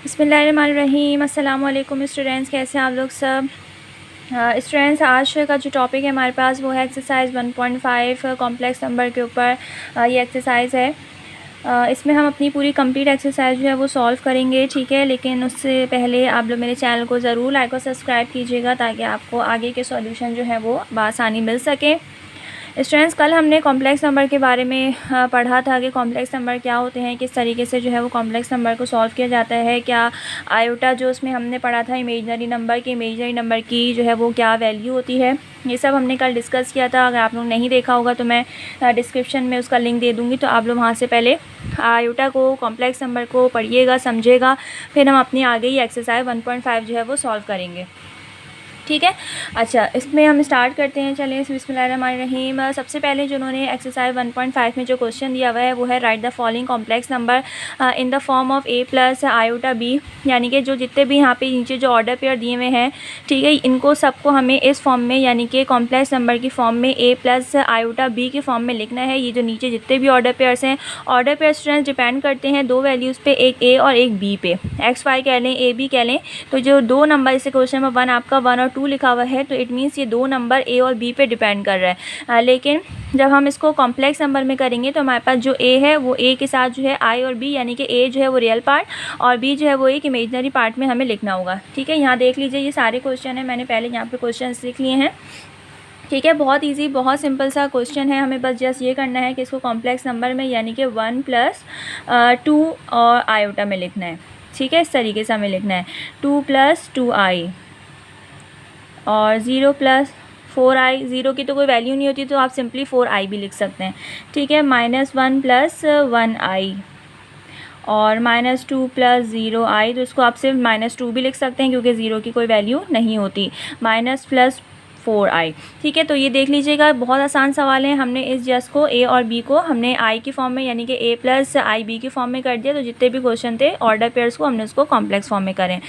बिस्मिल्लाहिर्रहमानिर्रहीम। अस्सलाम वालेकुम स्टूडेंट्स, कैसे हैं आप लोग सब। स्टूडेंट्स, आज का जो टॉपिक है हमारे पास वो है एक्सरसाइज 1.5 कॉम्प्लेक्स नंबर के ऊपर ये एक्सरसाइज है। इसमें हम अपनी पूरी कंप्लीट एक्सरसाइज जो है वो सॉल्व करेंगे, ठीक है। लेकिन उससे पहले आप लोग मेरे चैनल को ज़रूर लाइक और सब्सक्राइब कीजिएगा ताकि आपको आगे के सॉल्यूशन जो है वो बआसानी मिल सके। स्टूडेंट्स, कल हमने कॉम्प्लेक्स नंबर के बारे में पढ़ा था कि कॉम्प्लेक्स नंबर क्या होते हैं, किस तरीके से जो है वो कॉम्प्लेक्स नंबर को सॉल्व किया जाता है। क्या आयोटा जो उसमें हमने पढ़ा था इमेजनरी नंबर की जो है वो क्या वैल्यू होती है, ये सब हमने कल डिस्कस किया था। अगर आप लोग नहीं देखा होगा तो मैं डिस्क्रिप्शन में उसका लिंक दे दूँगी, तो आप लोग वहाँ से पहले आयोटा को, कॉम्प्लेक्स नंबर को पढ़िएगा, समझिएगा, फिर हम अपनी आगे ही एक्सरसाइज 1.5 जो है वो सॉल्व करेंगे, ठीक है। अच्छा, इसमें हम स्टार्ट करते हैं। चलिए, बिस्मिल्लाहिर्रहमानिर्रहीम। सबसे पहले जो उन्होंने एक्सरसाइज 1.5 में जो क्वेश्चन दिया हुआ है वो है right the following complex number in the form of a plus iota b, यानी कि जो जितने भी यहाँ पे नीचे जो ऑर्डर पेयर दिए हुए हैं, ठीक है, इनको सबको हमें इस फॉर्म में यानी कि कॉम्प्लेक्स नंबर की फॉर्म में a प्लस आयोटा b की फॉर्म में लिखना है। ये जो नीचे जितने भी ऑर्डर पेयर्स हैं, ऑर्डर पेयर स्टूडेंट्स डिपेंड करते हैं दो वैल्यूज़ पे, एक a और एक b पे, x y कह लें, a b कह लें। तो जो दो नंबर इसे क्वेश्चन में 1 आपका 1 और 2 लिखा हुआ है, तो इट मीन्स ये दो नंबर a और b पे डिपेंड कर रहा है। लेकिन जब हम इसको कॉम्प्लेक्स नंबर में करेंगे तो हमारे पास जो a है वो a के साथ जो है i और b, यानी कि a जो है वो रियल पार्ट और b जो है वो एक इमेजनरी पार्ट में हमें लिखना होगा, ठीक है। यहाँ देख लीजिए, ये सारे क्वेश्चन हैं, मैंने पहले यहाँ पे क्वेश्चन लिख लिए हैं, ठीक है। बहुत इजी, बहुत सिंपल सा क्वेश्चन है। हमें बस जस्ट ये करना है कि इसको कॉम्प्लेक्स नंबर में यानी कि 1 प्लस 2 और आयोटा में लिखना है, ठीक है। इस तरीके से हमें लिखना है 2 प्लस 2i और 0 प्लस 4i। 0 की तो कोई वैल्यू नहीं होती, तो आप सिंपली 4i भी लिख सकते हैं, ठीक है। -1 प्लस 1i और -2 प्लस 0i, तो इसको आप सिर्फ -2 भी लिख सकते हैं क्योंकि 0 की कोई वैल्यू नहीं होती। माइनस प्लस 4i, ठीक है। तो ये देख लीजिएगा, बहुत आसान सवाल है। हमने इस जस्ट को a और b को हमने i की फॉर्म में यानी कि a प्लस आई बी की फॉर्म में कर दिया। तो जितने भी क्वेश्चन थे ऑर्डर पेयर्स को हमने उसको कॉम्प्लेक्स फॉर्म में करें।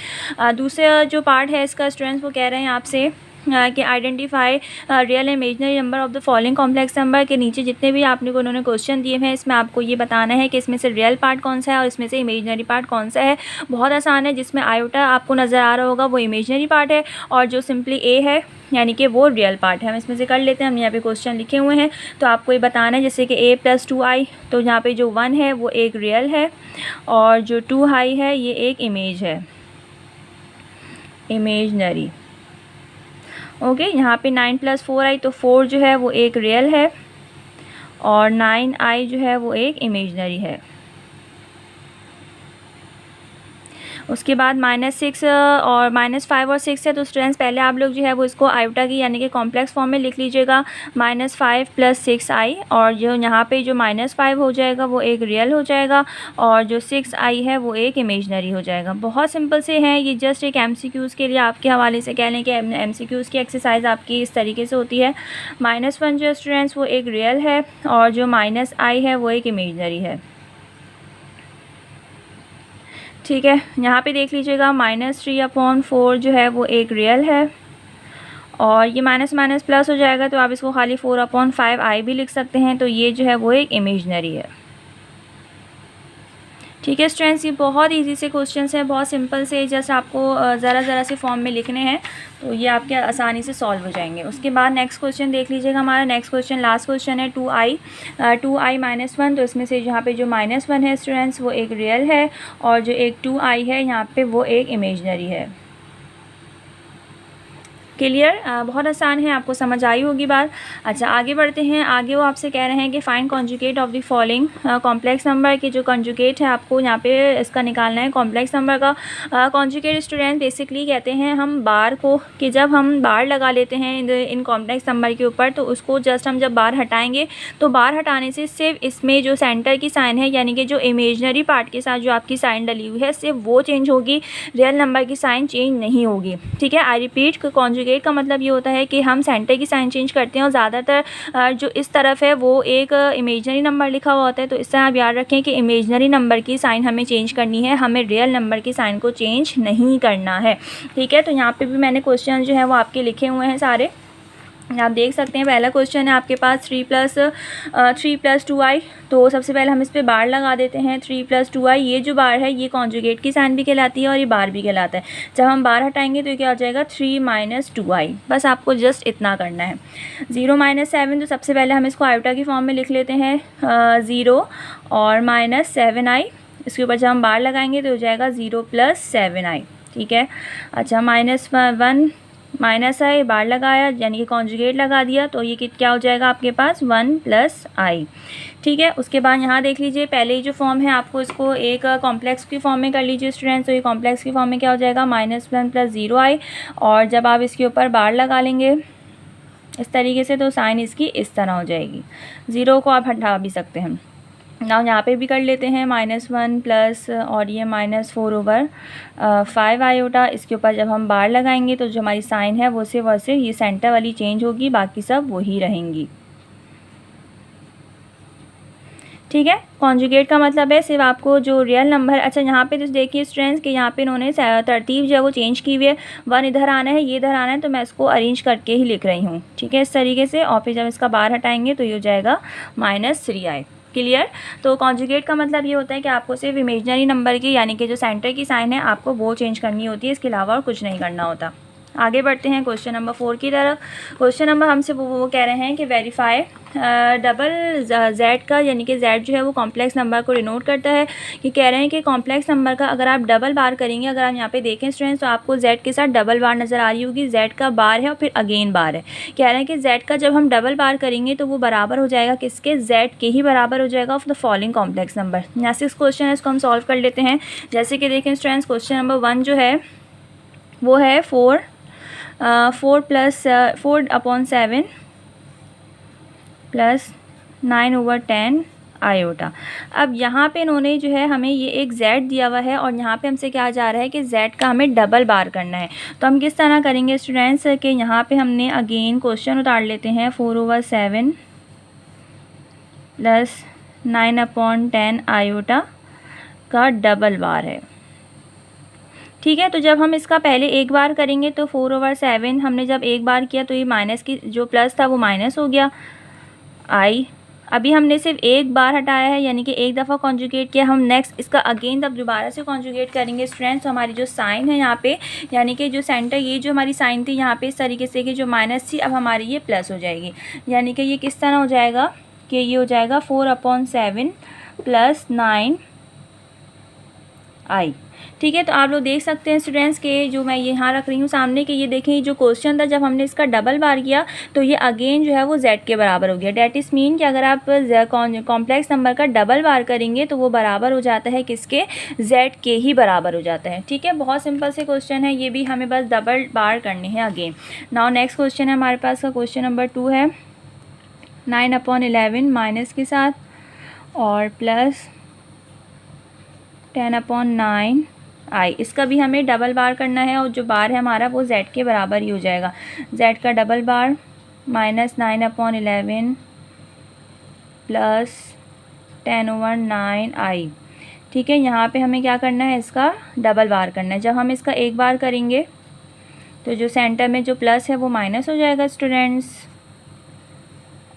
दूसरा जो पार्ट है इसका स्टूडेंट्स, वो कह रहे हैं आपसे कि identify real imaginary number of the following complex number के नीचे जितने भी आपने को उन्होंने क्वेश्चन दिए हैं, इसमें आपको ये बताना है कि इसमें से रियल पार्ट कौन सा है और इसमें से इमेजनरी पार्ट कौन सा है। बहुत आसान है। जिसमें आयोटा आपको नज़र आ रहा होगा वो इमेजनरी पार्ट है और जो सिंपली ए है यानी कि वो रियल पार्ट है। हम इसमें से कर लेते हैं। हम यहाँ पे क्वेश्चन लिखे हुए हैं, तो आपको ये बताना है जैसे कि a प्लस 2i, तो यहाँ पे जो 1 है वो एक रियल है और जो 2i है ये एक इमेज है, इमेजनरी, ओके। यहाँ पे 9 प्लस 4i, तो 4 जो है वो एक रियल है और 9i जो है वो एक इमेजनरी है। उसके बाद -6 और -5 और 6 है, तो स्टूडेंट्स पहले आप लोग जो है वो इसको आयोटा की यानी कि कॉम्प्लेक्स फॉर्म में लिख लीजिएगा। -5 प्लस 6i और जो यहाँ पे जो -5 हो जाएगा वो एक रियल हो जाएगा और जो 6i है वो एक इमेजनरी हो जाएगा। बहुत सिंपल से हैं ये, जस्ट एक MCQs के लिए आपके हवाले से कह लें कि MCQs की एक्सरसाइज आपकी इस तरीके से होती है। -1 जो स्टूडेंट्स वो एक रियल है और जो -i है वो एक इमेजनरी है, ठीक है। यहाँ पे देख लीजिएगा -3/4 जो है वो एक रियल है और ये माइनस माइनस प्लस हो जाएगा, तो आप इसको खाली 4/5i भी लिख सकते हैं। तो ये जो है वो एक इमेजनरी है, ठीक है स्टूडेंट्स। ये बहुत इजी से क्वेश्चंस हैं, बहुत सिंपल से, जस्ट आपको ज़रा से फॉर्म में लिखने हैं, तो ये आपके आसानी से सॉल्व हो जाएंगे। उसके बाद नेक्स्ट क्वेश्चन देख लीजिएगा। हमारा नेक्स्ट क्वेश्चन लास्ट क्वेश्चन है 2i -1, तो इसमें से यहाँ पे जो -1 है स्टूडेंट्स वो एक रियल है और जो एक 2i है यहाँ पे वो एक इमेजनरी है। क्लियर, बहुत आसान है, आपको समझ आई होगी बात। अच्छा, आगे बढ़ते हैं। आगे वो आपसे कह रहे हैं कि find conjugate of the following complex number के जो कॉन्जुगेट है आपको यहाँ पे इसका निकालना है। कॉम्प्लेक्स नंबर का कॉन्जुगेट स्टूडेंट बेसिकली कहते हैं हम बार को, कि जब हम बार लगा लेते हैं इन कॉम्प्लेक्स नंबर के ऊपर, तो उसको जस्ट हम जब बार हटाएंगे तो बार हटाने से सिर्फ इसमें जो सेंटर की साइन है यानी कि जो इमेजनरी पार्ट के साथ जो आपकी साइन डली हुई है सिर्फ वो चेंज होगी, रियल नंबर की साइन चेंज नहीं होगी, ठीक है। आई रिपीट, कॉन्जुगेट का मतलब ये होता है कि हम सेंटर की साइन चेंज करते हैं और ज़्यादातर जो इस तरफ है वो एक इमेजनरी नंबर लिखा हुआ होता है। तो इस तरह आप याद रखें कि इमेजनरी नंबर की साइन हमें चेंज करनी है, हमें रियल नंबर की साइन को चेंज नहीं करना है, ठीक है। तो यहाँ पे भी मैंने क्वेश्चन जो है वो आपके लिखे हुए हैं सारे, आप देख सकते हैं पहला क्वेश्चन है आपके पास 3+2i। तो सबसे पहले हम इस पे बार लगा देते हैं। 3+2i, ये जो बार है ये कॉन्जुगेट की साइन भी कहलाती है और ये बार भी कहलाता है। जब हम बार हटाएंगे तो ये क्या हो जाएगा, 3 - 2i। बस आपको जस्ट इतना करना है। 0 - 7, तो सबसे पहले हम इसको आयोटा की फॉर्म में लिख लेते हैं। 0 और -7i, इसके ऊपर जब हम बार लगाएंगे तो हो जाएगा 0 + 7i। ठीक है। अच्छा, -1 -i, बार लगाया यानी कि कॉन्जुगेट लगा दिया, तो ये क्या हो जाएगा आपके पास 1 + i। ठीक है। उसके बाद यहाँ देख लीजिए, पहले ही जो फॉर्म है आपको इसको एक कॉम्प्लेक्स की फॉर्म में कर लीजिए स्टूडेंट्स। तो ये कॉम्प्लेक्स की फॉर्म में क्या हो जाएगा, -1 + 0i। और जब आप इसके ऊपर बार लगा लेंगे इस तरीके से, तो साइन इसकी इस तरह हो जाएगी। 0 को आप हटा भी सकते हैं। नाउ यहाँ पे भी कर लेते हैं -1 प्लस और ये -4/5 आयोटा। इसके ऊपर जब हम बार लगाएंगे तो जो हमारी साइन है वो से वैसे ये सेंटर वाली चेंज होगी, बाकी सब वही रहेंगी। ठीक है। कॉन्जुगेट का मतलब है सिर्फ आपको जो रियल नंबर। अच्छा, यहाँ पे तो देखिए स्टूडेंट्स कि यहाँ पे इन्होंने तरतीब जो है वो चेंज की हुई है। 1 इधर आना है, ये इधर आना है, तो मैं इसको अरेंज करके ही लिख रही हूँ। ठीक है, इस तरीके से। और फिर जब इसका बार हटाएंगे तो ये हो जाएगा -3i। क्लियर। तो कॉन्जुगेट का मतलब ये होता है कि आपको सिर्फ इमेजनरी नंबर की यानी कि जो सेंटर की साइन है आपको वो चेंज करनी होती है, इसके अलावा और कुछ नहीं करना होता। आगे बढ़ते हैं क्वेश्चन नंबर 4 की तरफ। क्वेश्चन नंबर हमसे वो कह रहे हैं कि वेरीफाई डबल जेड का, यानी कि जेड जो है वो कॉम्प्लेक्स नंबर को डिनोट करता है। कि कह रहे हैं कि कॉम्प्लेक्स नंबर का अगर आप डबल बार करेंगे, अगर आप यहाँ पे देखें स्टूडेंट्स तो आपको जेड के साथ डबल बार नज़र आ रही होगी। जेड का बार है और फिर अगेन बार है। कह रहे हैं कि जेड का जब हम डबल बार करेंगे तो वो बराबर हो जाएगा किसके, जेड के ही बराबर हो जाएगा of the following complex number. यहाँ से इस क्वेश्चन है इसको हम सॉल्व कर लेते हैं। जैसे कि देखें स्टूडेंट्स, क्वेश्चन नंबर 1 जो है वो है 4 + 7 + 9/10 आयोटा। अब यहाँ पे इन्होंने जो है हमें ये एक z दिया हुआ है और यहाँ पे हमसे क्या जा रहा है कि z का हमें डबल बार करना है। तो हम किस तरह करेंगे स्टूडेंट्स कि यहाँ पे हमने अगेन क्वेश्चन उतार लेते हैं। 4/7 + 9/10 आयोटा का डबल बार है। ठीक है। तो जब हम इसका पहले एक बार करेंगे तो 4/7 हमने जब एक बार किया तो ये माइनस की जो प्लस था वो माइनस हो गया i। अभी हमने सिर्फ एक बार हटाया है यानी कि एक दफ़ा कॉन्जुगेट किया। हम नेक्स्ट इसका अगेन जब दोबारा से कॉन्जुगेट करेंगे स्टूडेंट्स, तो हमारी जो साइन है यहाँ पे यानी कि जो सेंटर, ये जो हमारी साइन थी यहाँ पे इस तरीके से कि जो माइनस थी अब हमारी ये प्लस हो जाएगी। यानी कि ये किस तरह हो जाएगा कि ये हो जाएगा 4/7 + 9i। ठीक है। तो आप लोग देख सकते हैं स्टूडेंट्स के जो मैं यहाँ रख रही हूँ सामने कि ये देखें, ये जो क्वेश्चन था जब हमने इसका डबल बार किया तो ये अगेन जो है वो z के बराबर हो गया। डैट इज़ मीन कि अगर आप कॉम्प्लेक्स नंबर का डबल बार करेंगे तो वो बराबर हो जाता है किसके, z के ही बराबर हो जाता है। ठीक है। बहुत सिंपल से क्वेश्चन है, ये भी हमें बस डबल बार करने हैं अगेन। नाउ नेक्स्ट क्वेश्चन है हमारे पास का क्वेश्चन नंबर 2 है 9/11 माइनस के साथ और प्लस 10/9i। इसका भी हमें डबल बार करना है और जो बार है हमारा वो z के बराबर ही हो जाएगा। z का डबल बार -9/11 + 10/9i। ठीक है। यहाँ पे हमें क्या करना है, इसका डबल बार करना है। जब हम इसका एक बार करेंगे तो जो सेंटर में जो प्लस है वो माइनस हो जाएगा स्टूडेंट्स,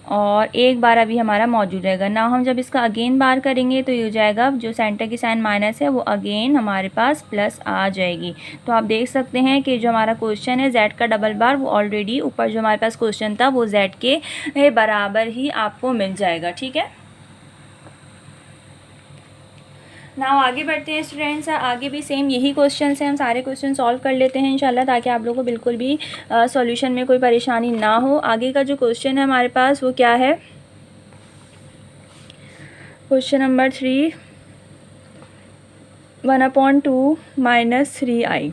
और एक बार अभी हमारा मौजूद रहेगा ना। हम जब इसका अगेन बार करेंगे तो ये हो जाएगा, जो सेंटर की साइन माइनस है वो अगेन हमारे पास प्लस आ जाएगी। तो आप देख सकते हैं कि जो हमारा क्वेश्चन है z का डबल बार वो ऑलरेडी ऊपर जो हमारे पास क्वेश्चन था वो z के बराबर ही आपको मिल जाएगा। ठीक है। नाउ आगे बढ़ते हैं स्टूडेंट्स। आगे भी सेम यही क्वेश्चन है, हम सारे क्वेश्चन सॉल्व कर लेते हैं इंशाल्लाह, ताकि आप लोगों को बिल्कुल भी सॉल्यूशन में कोई परेशानी ना हो। आगे का जो क्वेश्चन है हमारे पास वो क्या है, क्वेश्चन नंबर 3 1/2 - 3i।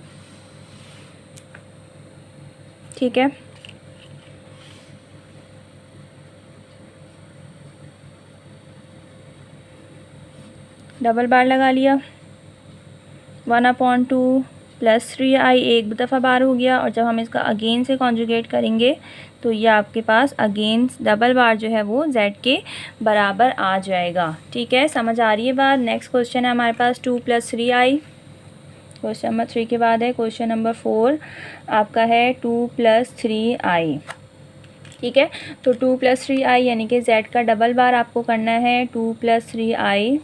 ठीक है। डबल बार लगा लिया, 1/2 + 3i एक दफ़ा बार हो गया, और जब हम इसका अगेन से कॉन्जुगेट करेंगे तो ये आपके पास अगेन डबल बार जो है वो z के बराबर आ जाएगा। ठीक है। समझ आ रही है बात। नेक्स्ट क्वेश्चन है हमारे पास 2 + 3i। क्वेश्चन नंबर 3 के बाद है क्वेश्चन नंबर 4 आपका है 2 + 3i। ठीक है। तो 2 + 3i यानी कि z का डबल बार आपको करना है 2 + 3i,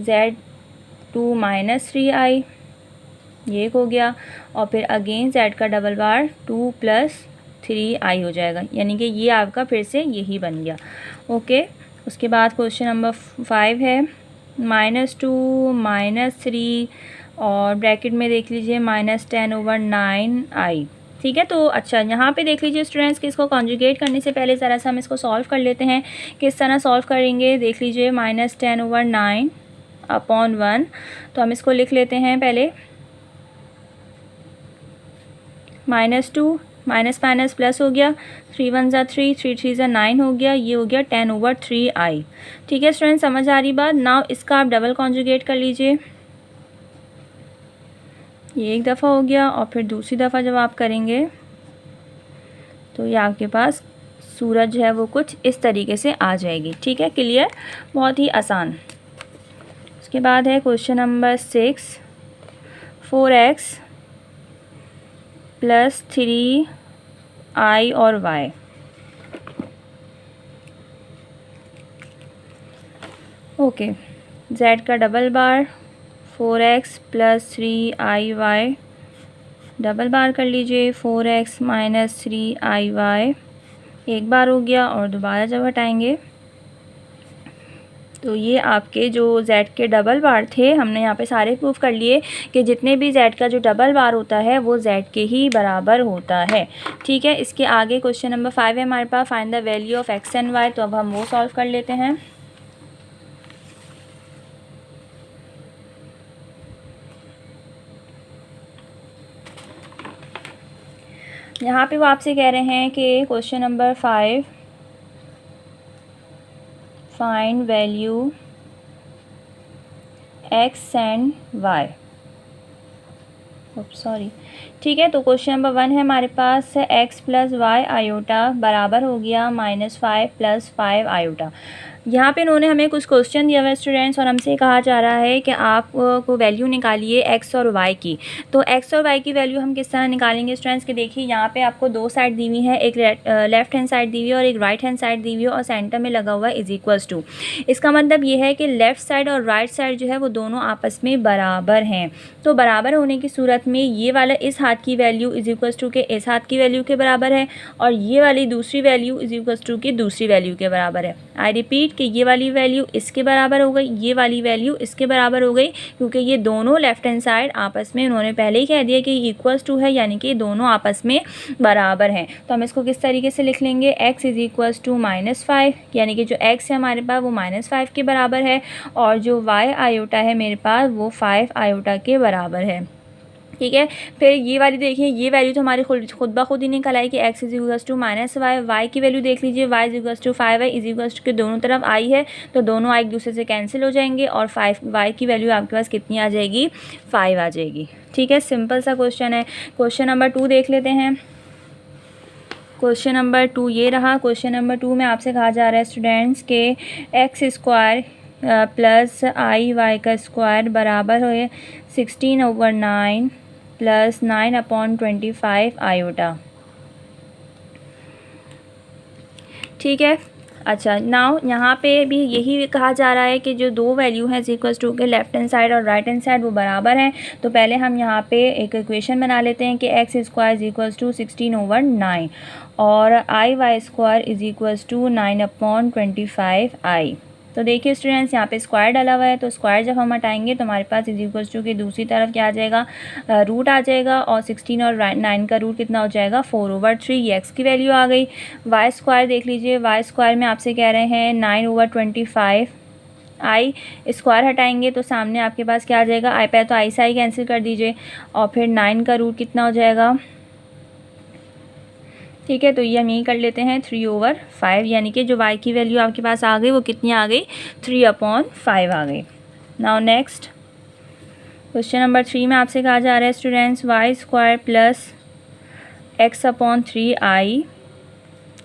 z2 - 3i, ये एक हो गया। और फिर अगेन z का डबल बार 2 + 3i हो जाएगा, यानी कि ये आपका फिर से यही बन गया। ओके, उसके बाद क्वेश्चन नंबर 5 है -2 - 3 और ब्रैकेट में देख लीजिए -10/9i। ठीक है। तो अच्छा, यहाँ पे देख लीजिए स्टूडेंट्स कि इसको कॉन्जुगेट करने से पहले ज़रा सा हम इसको सॉल्व कर लेते हैं। किस तरह सॉल्व करेंगे देख लीजिए, -10/9/1, तो हम इसको लिख लेते हैं पहले। -2 माइनस माइनस प्लस हो गया, 3 × 1 = 3, 3 × 3 = 9 हो गया, ये हो गया 10/3i। ठीक है स्टूडेंट, समझ आ रही बात। नाउ इसका आप डबल कॉन्जुगेट कर लीजिए, ये एक दफ़ा हो गया और फिर दूसरी दफ़ा जब आप करेंगे तो ये आपके पास सूरज है वो कुछ इस तरीके से आ जाएगी। ठीक है, क्लियर, बहुत ही आसान। उसके बाद है क्वेश्चन नंबर 6, 4x + 3i और y। ओके, z का डबल बार 4x + 3iy, डबल बार कर लीजिए 4x - 3iy, एक बार हो गया। और दोबारा जब हटाएंगे तो ये आपके जो z के डबल बार थे, हमने यहाँ पे सारे प्रूफ कर लिए कि जितने भी z का जो डबल बार होता है वो z के ही बराबर होता है। ठीक है, इसके आगे क्वेश्चन नंबर 5 है हमारे पास, find the value of x and y। तो अब हम वो सॉल्व कर लेते हैं। यहाँ पे वो आपसे कह रहे हैं कि question number 5, find value x and y। Sorry, ठीक है। तो क्वेश्चन नंबर 1 है हमारे पास, x + y आयोटा बराबर हो गया -5 + 5 आयोटा। यहाँ पे इन्होंने हमें कुछ क्वेश्चन दिया हुआ है स्टूडेंट्स, और हमसे कहा जा रहा है कि आप को वैल्यू निकालिए x और y की। तो x और y की वैल्यू हम किस तरह निकालेंगे स्टूडेंट्स, कि देखिए यहाँ पे आपको दो साइड दी हुई है, एक लेफ्ट हैंड साइड दी हुई है और एक राइट हैंड साइड दी हुई है, और सेंटर में लगा हुआ है =। इसका मतलब ये है कि लेफ़्ट साइड और राइट साइड जो है वो दोनों आपस में बराबर हैं। तो बराबर होने की सूरत में ये वाला इस हाथ की वैल्यू =, के इस हाथ की वैल्यू के बराबर है, और ये वाली दूसरी वैल्यू =, की दूसरी वैल्यू के बराबर है। आई रिपीट कि ये वाली वैल्यू इसके बराबर हो गई, ये वाली वैल्यू इसके बराबर हो गई, क्योंकि ये दोनों लेफ्ट हैंड साइड आपस में उन्होंने पहले ही कह दिया कि =, है, यानी कि दोनों आपस में बराबर हैं। तो हम इसको किस तरीके से लिख लेंगे, x = -5, यानी कि जो x है हमारे पास वो -5 के बराबर है, और जो y आयोटा है मेरे पास वो 5 आयोटा के बराबर है। ठीक है, फिर ये वाली देखिए, ये वैल्यू तो हमारी खुद ब खुद ही निकल आई कि x =−y। y की वैल्यू देख लीजिए, y = 5 के दोनों तरफ i है, तो दोनों i एक दूसरे से कैंसिल हो जाएंगे, और 5 y की वैल्यू आपके पास कितनी आ जाएगी, 5 आ जाएगी। ठीक है, सिंपल सा क्वेश्चन है। क्वेश्चन नंबर 2 देख लेते हैं। क्वेश्चन नंबर 2 ये रहा। क्वेश्चन नंबर 2 में आपसे कहा जा रहा है स्टूडेंट्स के x² + iy² बराबर हो 16/9 + 9/25 आयोटा। ठीक है, अच्छा, नाउ यहाँ पे भी यही कहा जा रहा है कि जो दो वैल्यू हैं =, के लेफ्ट हैंड साइड और राइट हैंड साइड वो बराबर हैं। तो पहले हम यहाँ पे एक इक्वेशन बना लेते हैं कि x² = 16/9 और iy² = 9/25i। तो देखिए स्टूडेंट्स, यहाँ पे स्क्वायर डाला हुआ है, तो स्क्वायर जब हम हटाएंगे तो हमारे पास =, की दूसरी तरफ क्या आ जाएगा, रूट आ जाएगा, और 16 और 9 का रूट कितना हो जाएगा, 4/3। ये x की वैल्यू आ गई। y² देख लीजिए, y² में आपसे कह रहे हैं 9/25 i, स्क्वायर हटाएंगे तो सामने आपके पास क्या आ जाएगा, आई पे तो आई से आई कैंसिल कर दीजिए, और फिर 9 का रूट कितना हो जाएगा। ठीक है, तो ये हम यही कर लेते हैं 3/5, यानी कि जो y की वैल्यू आपके पास आ गई वो कितनी आ गई, 3/5 आ गई। नाउ नेक्स्ट क्वेश्चन नंबर 3 में आपसे कहा जा रहा है स्टूडेंट्स, y² + x/3i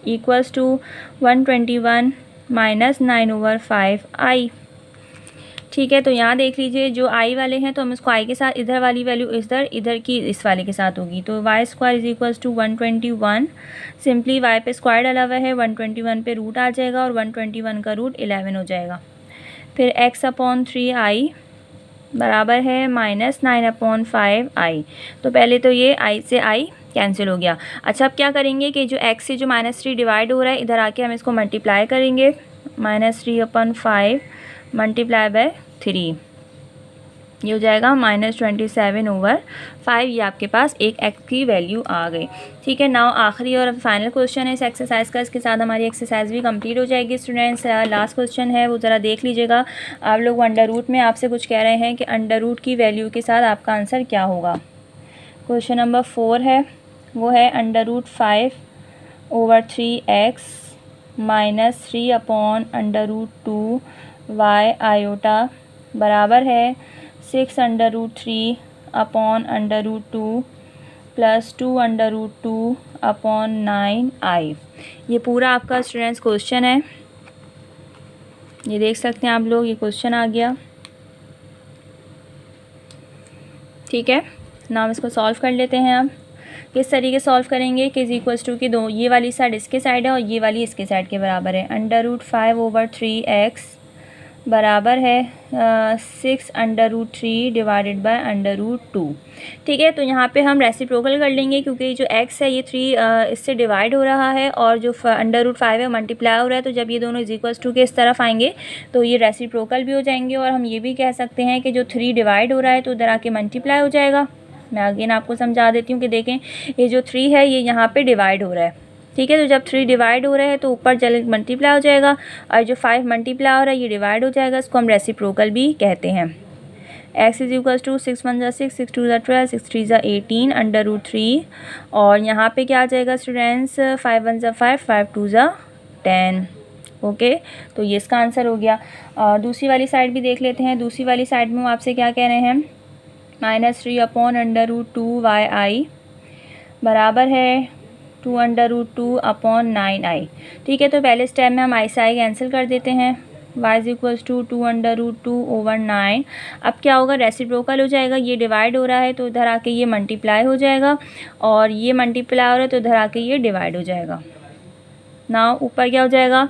= 121 - 9/5i। ठीक है, तो यहाँ देख लीजिए जो i वाले हैं तो हम इसको i के साथ इधर वाली वैल्यू इधर की इस वाले के साथ होगी, तो y square is equals to 121। Simply y पे स्क्वायर डाला हुआ है, 121 पे रूट आ जाएगा और 121 का रूट 11 हो जाएगा। फिर x/3i बराबर है -9/5i। तो पहले तो ये i से i कैंसिल हो गया। अच्छा, अब क्या करेंगे कि जो x से जो -3 डिवाइड हो रहा है इधर आके हम इसको मल्टीप्लाई करेंगे, -3/5 मल्टीप्लाई बाय 3, ये हो जाएगा -27/5। ये आपके पास एक x की वैल्यू आ गई। ठीक है, नाउ आखिरी और फाइनल क्वेश्चन है इस एक्सरसाइज का। इसके साथ हमारी एक्सरसाइज भी कंप्लीट हो जाएगी स्टूडेंट्स। लास्ट क्वेश्चन है वो ज़रा देख लीजिएगा आप लोग। अंडर रूट में आपसे कुछ कह रहे हैं कि अंडर रूट की वैल्यू के साथ आपका आंसर क्या होगा। क्वेश्चन नंबर 4 है, वो है √5/3x -3/√2y आयोटा बराबर है 6√3/√2 प्लस 2√2/9i। ये पूरा आपका स्टूडेंट्स क्वेश्चन है, ये देख सकते हैं आप लोग, ये क्वेश्चन आ गया। ठीक है, नाम इसको सॉल्व कर लेते हैं। अब किस तरीके सॉल्व करेंगे कि = कि दो ये वाली साइड इसके साइड है और ये वाली इसके साइड के बराबर है। √5/3x बराबर है 6√3 डिवाइडेड बाय √2। ठीक है, तो यहाँ पे हम रेसिप्रोकल कर लेंगे क्योंकि जो x है ये 3 इससे डिवाइड हो रहा है और जो √5 है मल्टीप्लाई हो रहा है। तो जब ये दोनों = के इस तरफ आएंगे तो ये रेसिप्रोकल भी हो जाएंगे और हम ये भी कह सकते हैं कि जो 3 डिवाइड हो रहा है तो उधर आके मल्टीप्लाई हो जाएगा। मैं अगेन आपको समझा देती हूँ कि देखें ये जो 3 है ये यहाँ पे डिवाइड हो रहा है। ठीक है, तो जब 3 डिवाइड हो रहा है तो ऊपर चले मल्टीप्लाई हो जाएगा और जो 5 मल्टीप्लाई हो रहा है ये डिवाइड हो जाएगा। इसको हम रेसिप्रोकल भी कहते हैं। x = 6 1 6 6 2 12 6 3 18 √3 और यहाँ पे क्या आ जाएगा स्टूडेंट्स 5 1 5 5 2 10। ओके, तो ये इसका आंसर हो गया। दूसरी वाली साइड भी देख लेते हैं। दूसरी वाली साइड में आपसे क्या कह रहे हैं, -3/√2yi बराबर है 2√2/9i। ठीक है, तो पहले स्टेप में हम i से i कैंसिल कर देते हैं। y = 2√2/9। अब क्या होगा, रेसिप्रोकल हो जाएगा, ये डिवाइड हो रहा है तो उधर आके ये मल्टीप्लाई हो जाएगा और ये मल्टीप्लाई हो रहा है तो उधर आके ये डिवाइड हो जाएगा। नाउ ऊपर क्या हो जाएगा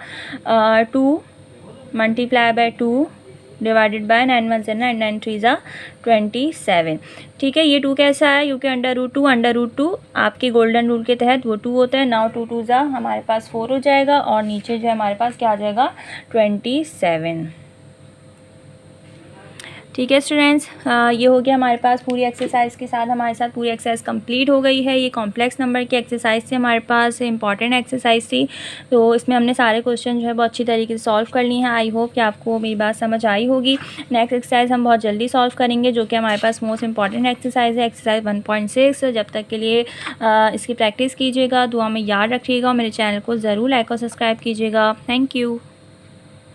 2 मल्टीप्लाई बाय 2 डिवाइडेड बाय 9 1 9 9 3 27। ठीक है, ये 2 कैसा है क्योंकि √2 आपके गोल्डन रूल के तहत वो 2 होता है। नाउ 2 2 हमारे पास 4 हो जाएगा और नीचे जो है हमारे पास क्या आ जाएगा 27। ठीक है स्टूडेंट्स, ये हो गया हमारे पास पूरी एक्सरसाइज के साथ। हमारे साथ पूरी एक्सरसाइज कंप्लीट हो गई है। ये कॉम्प्लेक्स नंबर की एक्सरसाइज थी, हमारे पास इंपॉर्टेंट एक्सरसाइज थी। तो इसमें हमने सारे क्वेश्चन जो है बहुत अच्छी तरीके से सॉल्व कर लिए हैं। आई होप कि आपको मेरी बात समझ आई होगी। नेक्स्ट एक्सरसाइज हम बहुत जल्दी सॉल्व करेंगे जो कि हमारे पास मोस्ट इंपॉर्टेंट एक्सरसाइज है, एक्सरसाइज 1.6। जब तक के लिए इसकी प्रैक्टिस कीजिएगा, दुआ में याद रखिएगा और मेरे चैनल को ज़रूर लाइक और सब्सक्राइब कीजिएगा। Thank you.